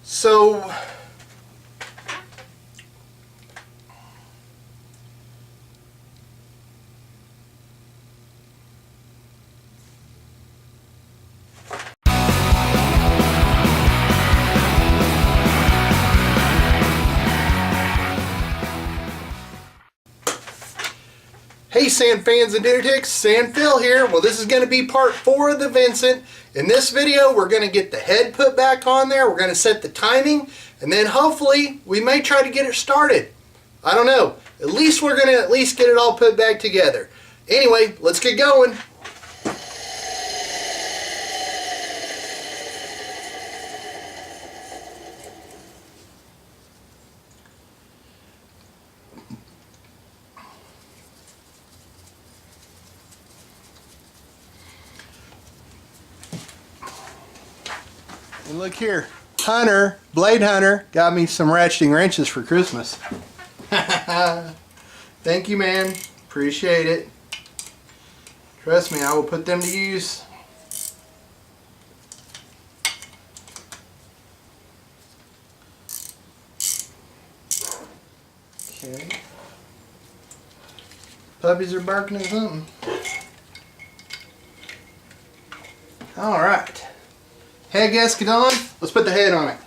So hey sand fans and dinner ticks, Sand Phil here. Well, this is going to be part 4 of the Vincent. In this video, we're going to get the head put back on there. We're going to set the timing, and then hopefully we may try to get it started. I don't know. At least we're going to get it all put back together. Anyway, let's get going. And look here, Hunter, Blade Hunter, got me some ratcheting wrenches for Christmas. Thank you, man. Appreciate it. Trust me, I will put them to use. Okay. Puppies are barking at something. All right. Head gasket on. Let's put the head on it.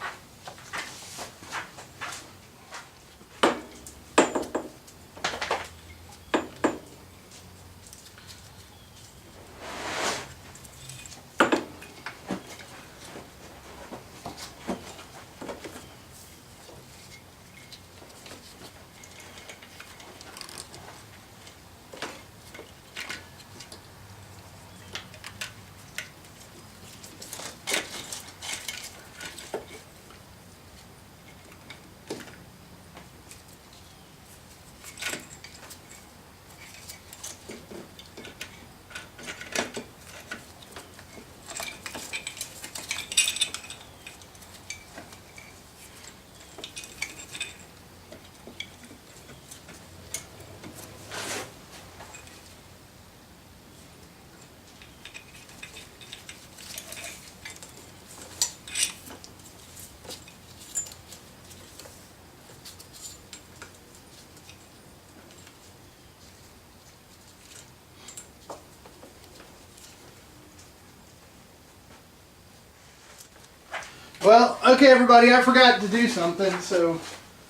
Well, okay everybody, I forgot to do something, so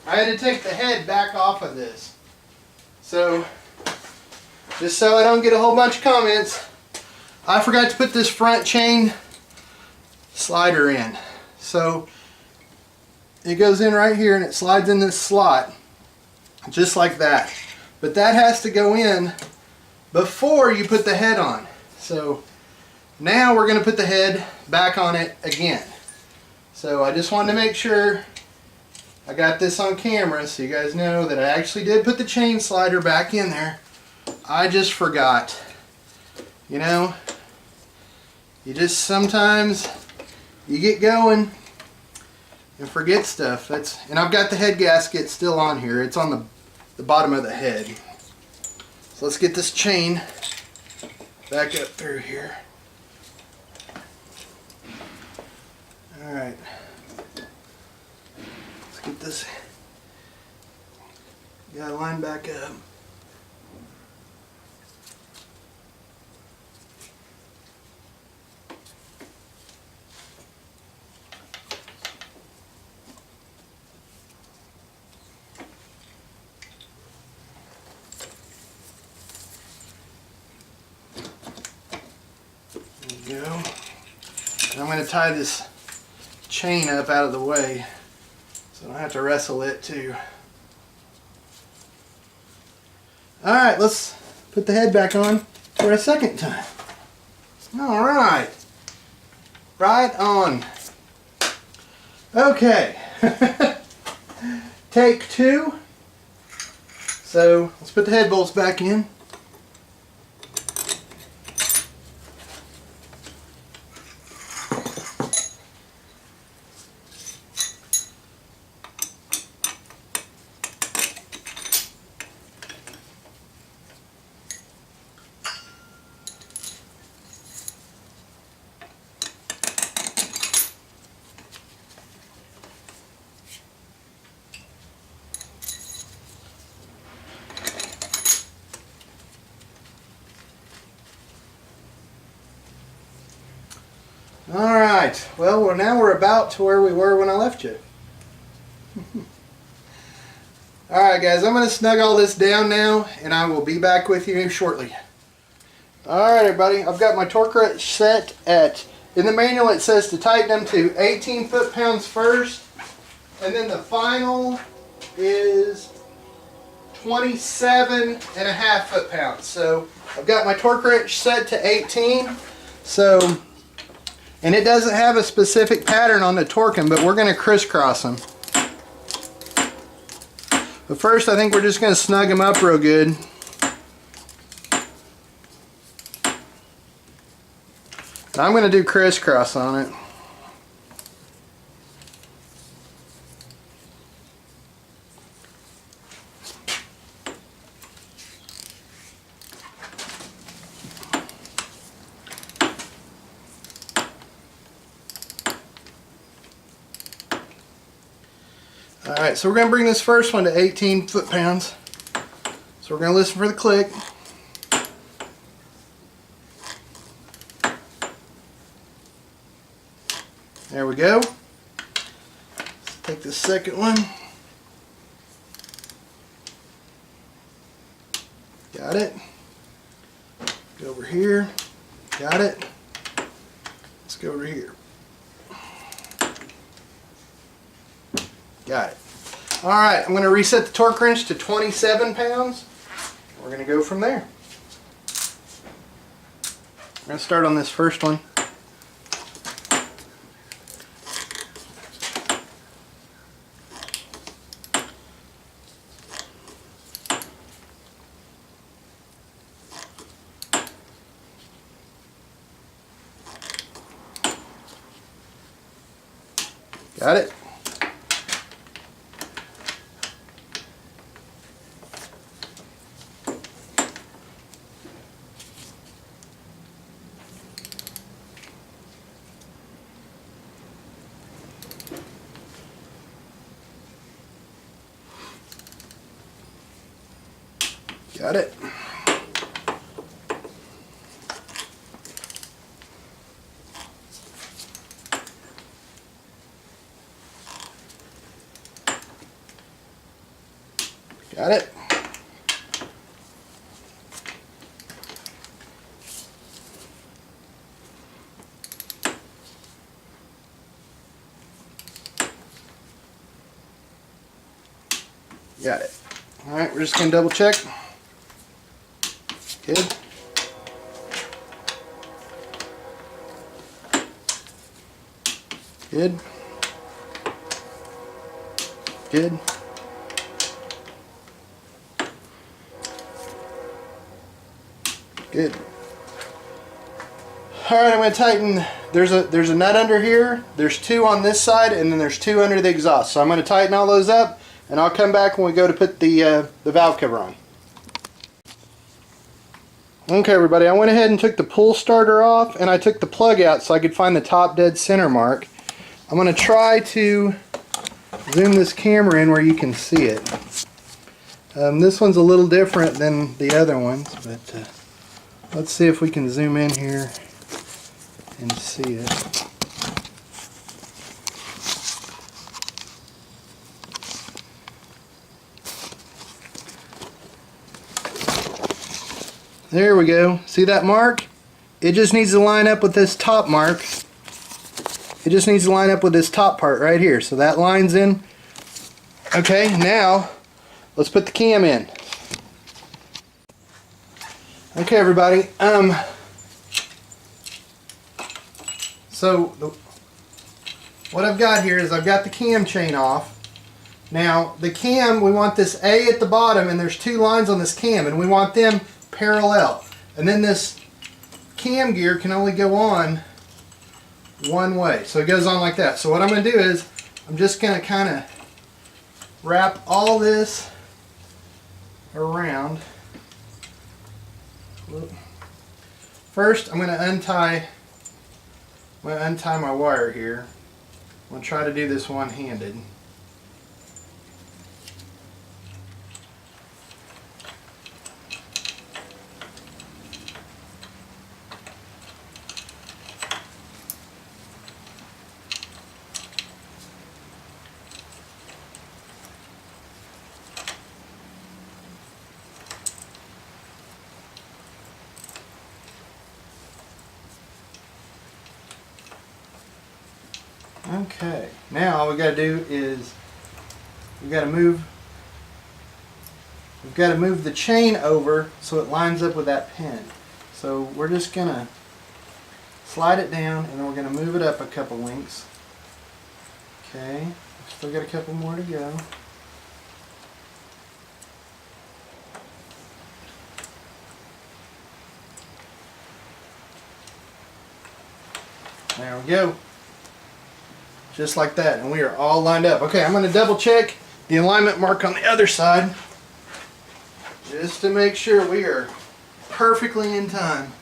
I had to take the head back off of this. So, just so I don't get a whole bunch of comments, I forgot to put this front chain slider in. So, it goes in right here and it slides in this slot, just like that. But that has to go in before you put the head on. So, now we're going to put the head back on it again. So I just wanted to make sure I got this on camera so you guys know that I actually did put the chain slider back in there. I just forgot. You know, you just sometimes you get going and forget stuff. And I've got the head gasket still on here. It's on the bottom of the head. So let's get this chain back up through here. Alright, let's get this guy lined back up. There we go. And I'm going to tie this chain up out of the way so I don't have to wrestle it too. Alright, let's put the head back on for a second time. Alright. Right on. Okay. Take 2. So let's put the head bolts back in. Alright, well now we're about to where we were when I left you. Alright guys, I'm going to snug all this down now and I will be back with you shortly. Alright everybody, I've got my torque wrench set at, in the manual it says to tighten them to 18 foot-pounds first, and then the final is 27.5 foot-pounds. So I've got my torque wrench set to 18, so, and it doesn't have a specific pattern on the torquing, but we're going to crisscross them. But first I think we're just going to snug them up real good. I'm going to do crisscross on it. Alright, so we're going to bring this first one to 18 foot-pounds. So we're going to listen for the click. There we go. Let's take the second one. Got it. Go over here. Got it. Let's go over here. Got it. Alright, I'm going to reset the torque wrench to 27 pounds. We're going to go from there. I'm going to start on this first one. Got it? Got it? Got it? Got it. Alright, we're just going to double check. Good. Good. Good. Good. Alright, I'm going to tighten. There's a nut under here. There's two on this side, and then there's two under the exhaust. So I'm going to tighten all those up, and I'll come back when we go to put the valve cover on. Okay everybody, I went ahead and took the pull starter off, and I took the plug out so I could find the top dead center mark. I'm going to try to zoom this camera in where you can see it. This one's a little different than the other ones, but let's see if we can zoom in here and see it. There we go. See that mark? It just needs to line up with this top mark. It just needs to line up with this top part right here. So that lines in. Okay, now let's put the cam in. Okay everybody, what I've got here is I've got the cam chain off. Now the cam, we want this A at the bottom, and there's two lines on this cam, and we want them parallel. And then this cam gear can only go on one way. So it goes on like that. So what I'm going to do is I'm just going to kind of wrap all this around. First I'm going to untie my wire here. I'm going to try to do this one-handed. Okay, now all we got to do is we've got to move the chain over so it lines up with that pin. So we're just going to slide it down and then we're going to move it up a couple links. Okay, still got a couple more to go. There we go. Just like that, and we are all lined up. Okay, I'm going to double check the alignment mark on the other side just to make sure we are perfectly in time.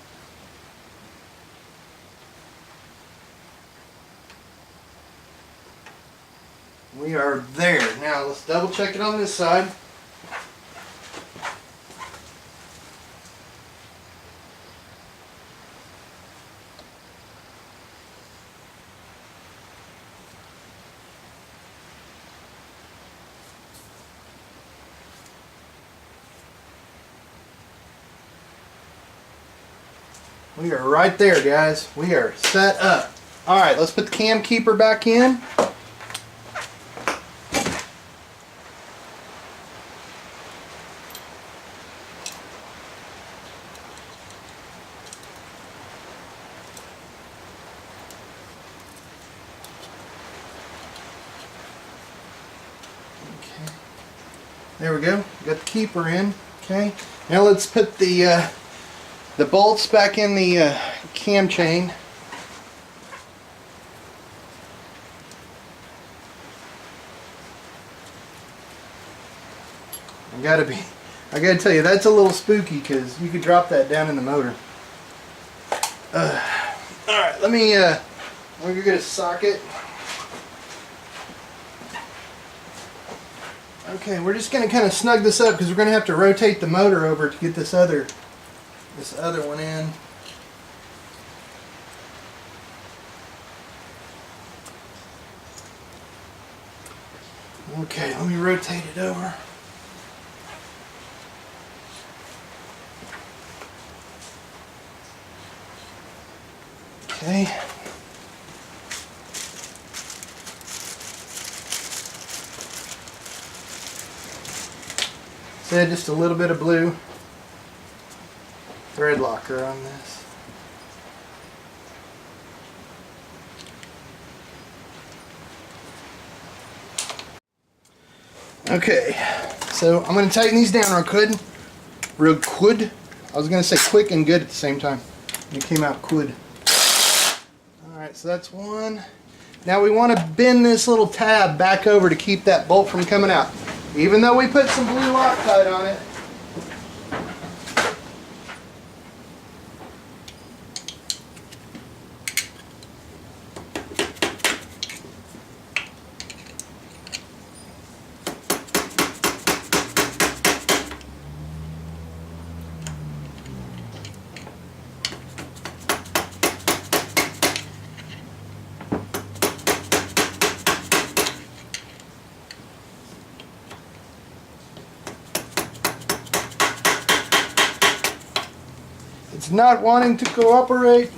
We are there. Now let's double check it on this side. We are right there, guys. We are set up. All right, let's put the cam keeper back in. Okay. There we go. Got the keeper in. Okay. Now let's put the bolts back in the cam chain. I gotta tell you, that's a little spooky because you could drop that down in the motor. Alright, let me go get a socket. Okay, we're just gonna kind of snug this up because we're gonna have to rotate the motor over to get this other one in. Okay, let me rotate it over. Okay. Said just a little bit of blue thread locker on this. Okay, so I'm going to tighten these down real quick. I was going to say quick and good at the same time. It came out quick. Alright, so that's one. Now we want to bend this little tab back over to keep that bolt from coming out. Even though we put some blue Loctite on it, it's not wanting to cooperate.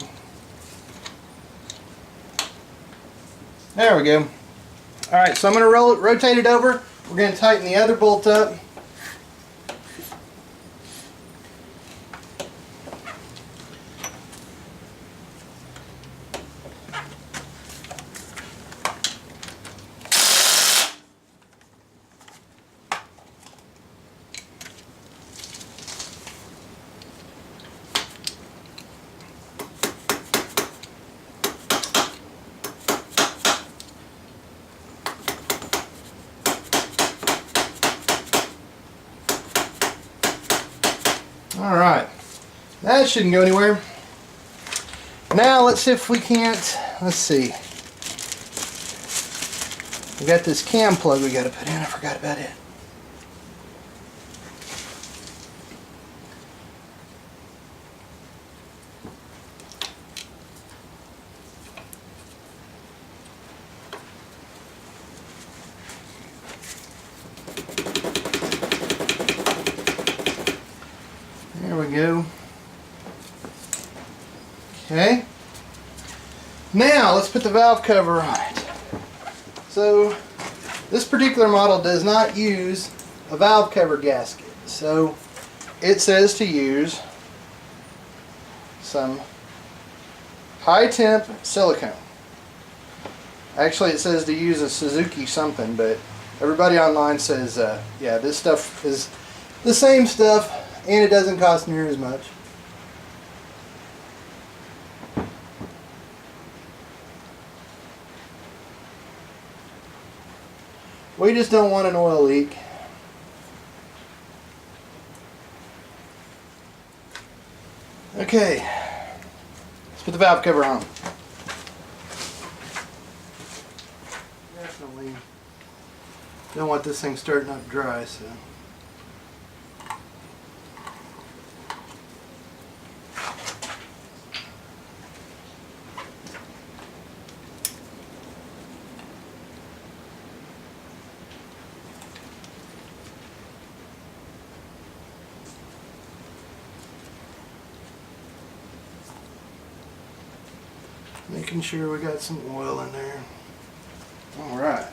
There we go. Alright, so I'm going to rotate it over. We're going to tighten the other bolt up. Alright, that shouldn't go anywhere. Now let's see if we can't, let's see. We got this cam plug we got to put in, I forgot about it. There we go. Okay. Now let's put the valve cover on it. So this particular model does not use a valve cover gasket. So it says to use some high temp silicone. Actually it says to use a Suzuki something, but everybody online says yeah, this stuff is the same stuff and it doesn't cost near as much. We just don't want an oil leak. Okay, let's put the valve cover on. Definitely don't want this thing starting up dry, so. Making sure we got some oil in there. All right.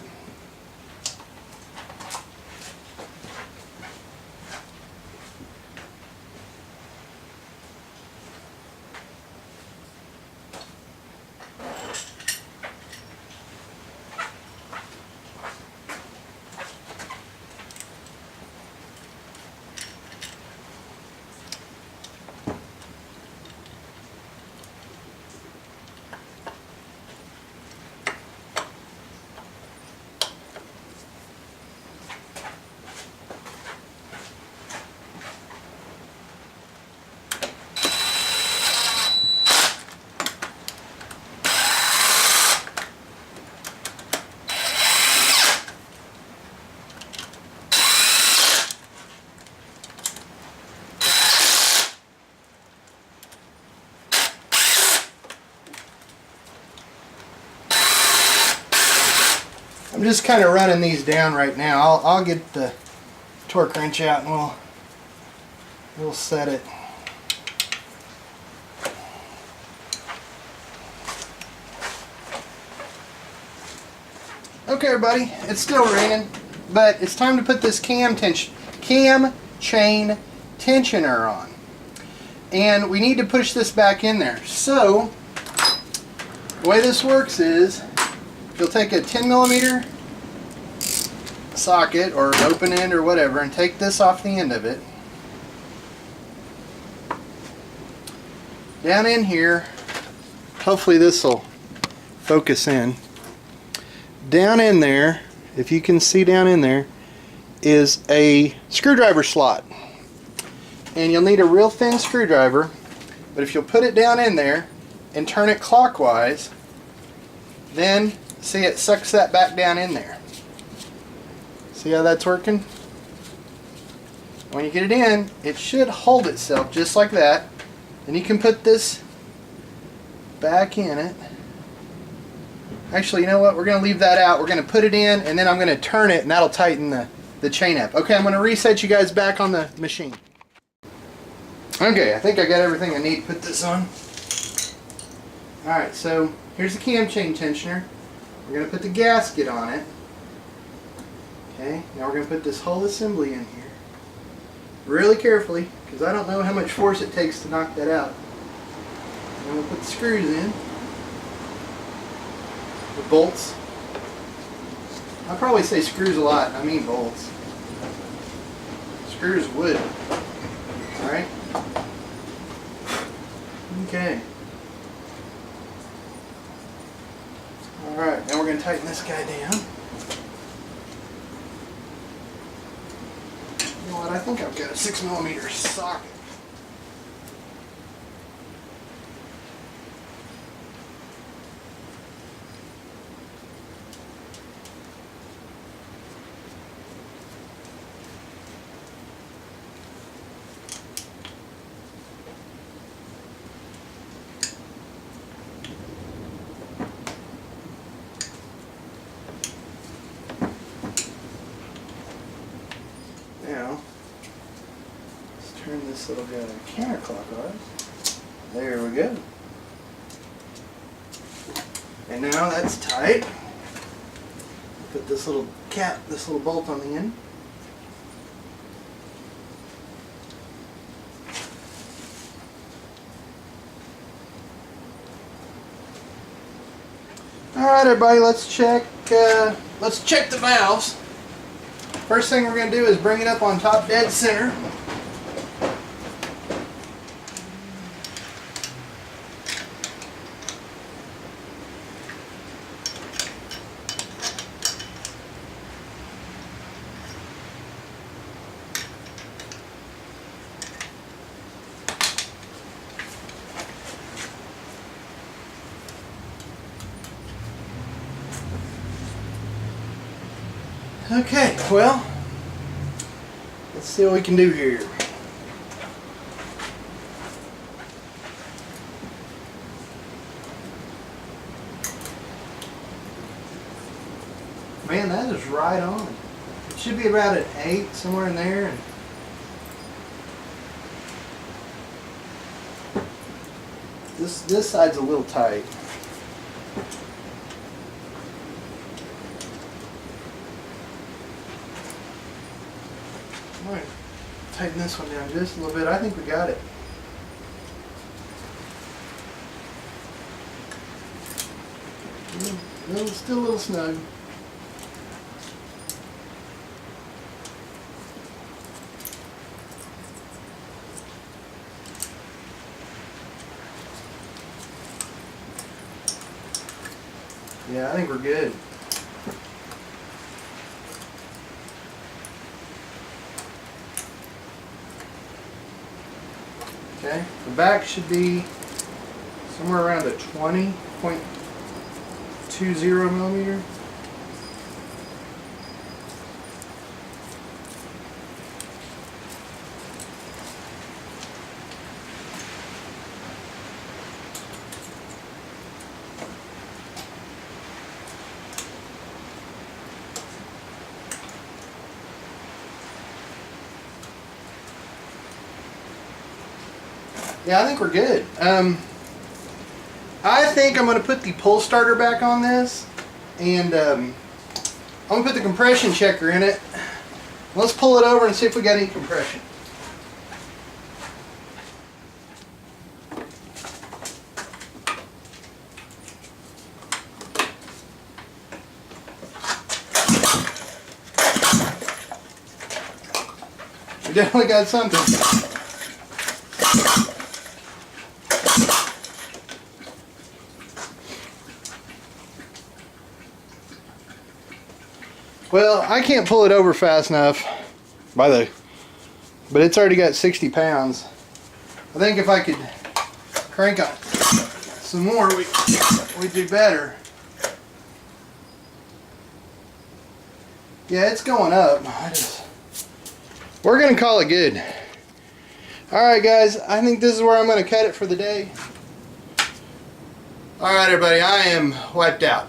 I'm just kind of running these down right now. I'll get the torque wrench out and we'll set it. Okay, everybody, it's still raining, but it's time to put this cam chain tensioner on, and we need to push this back in there. So the way this works is you'll take a 10mm socket or open end or whatever and take this off the end of it. Down in here, hopefully this will focus in. Down in there, if you can see down in there, is a screwdriver slot. And you'll need a real thin screwdriver, but if you'll put it down in there and turn it clockwise, then see, it sucks that back down in there. See how that's working? When you get it in, it should hold itself just like that. And you can put this back in it. Actually, you know what? We're going to leave that out. We're going to put it in, and then I'm going to turn it, and that'll tighten the chain up. Okay, I'm going to reset you guys back on the machine. Okay, I think I got everything I need to put this on. Alright, so here's the cam chain tensioner. We're going to put the gasket on it. Okay, now we're going to put this whole assembly in here. Really carefully, because I don't know how much force it takes to knock that out. And we'll put the screws in. The bolts. I probably say screws a lot, I mean bolts. Screws wood. Alright? Okay. Alright, now we're going to tighten this guy down. You know what, I think I've got a 6mm socket. Now, let's turn this little guy counterclockwise. There we go. And now that's tight. Put this little cap, this little bolt on the end. Alright everybody, let's check the valves. First thing we're going to do is bring it up on top dead center. Okay, well, let's see what we can do here. Man, that is right on. It should be about an 8, somewhere in there. And this side's a little tight. Alright, tighten this one down just a little bit. I think we got it. Still a little snug. Yeah, I think we're good. Okay, the back should be somewhere around a 20.20 millimeter. Yeah, I think we're good. I think I'm going to put the pull starter back on this, and I'm going to put the compression checker in it. Let's pull it over and see if we got any compression. We definitely got something. Well, I can't pull it over fast enough, but it's already got 60 pounds. I think if I could crank it some more, we'd do better. Yeah, it's going up. We're going to call it good. Alright guys, I think this is where I'm going to cut it for the day. Alright everybody, I am wiped out.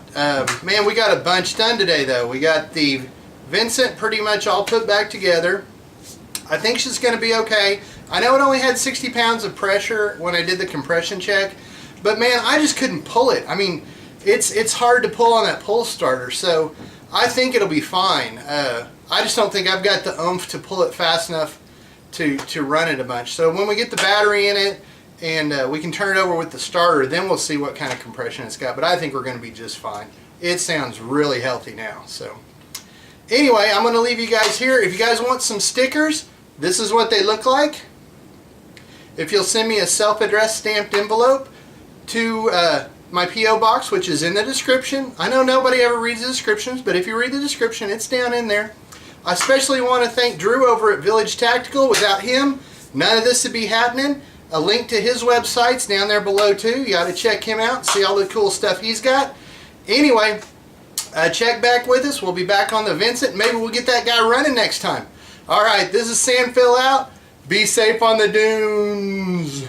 Man, we got a bunch done today though. We got the Vinson pretty much all put back together. I think she's going to be okay. I know it only had 60 pounds of pressure when I did the compression check, but man, I just couldn't pull it. I mean, it's hard to pull on that pull starter, so I think it'll be fine. I just don't think I've got the oomph to pull it fast enough to run it a bunch. So when we get the battery in it, and we can turn it over with the starter, then we'll see what kind of compression it's got. But I think we're going to be just fine. It sounds really healthy now. So anyway, I'm going to leave you guys here. If you guys want some stickers, this is what they look like. If you'll send me a self-addressed stamped envelope to my P.O. box, which is in the description. I know nobody ever reads the descriptions, but if you read the description, it's down in there. I especially want to thank Drew over at Village Tactical. Without him, none of this would be happening. A link to his website's down there below too. You got to check him out and see all the cool stuff he's got. Anyway, check back with us. We'll be back on the Vincent. Maybe we'll get that guy running next time. Alright, this is Sand Phil out. Be safe on the dunes.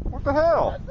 What the hell?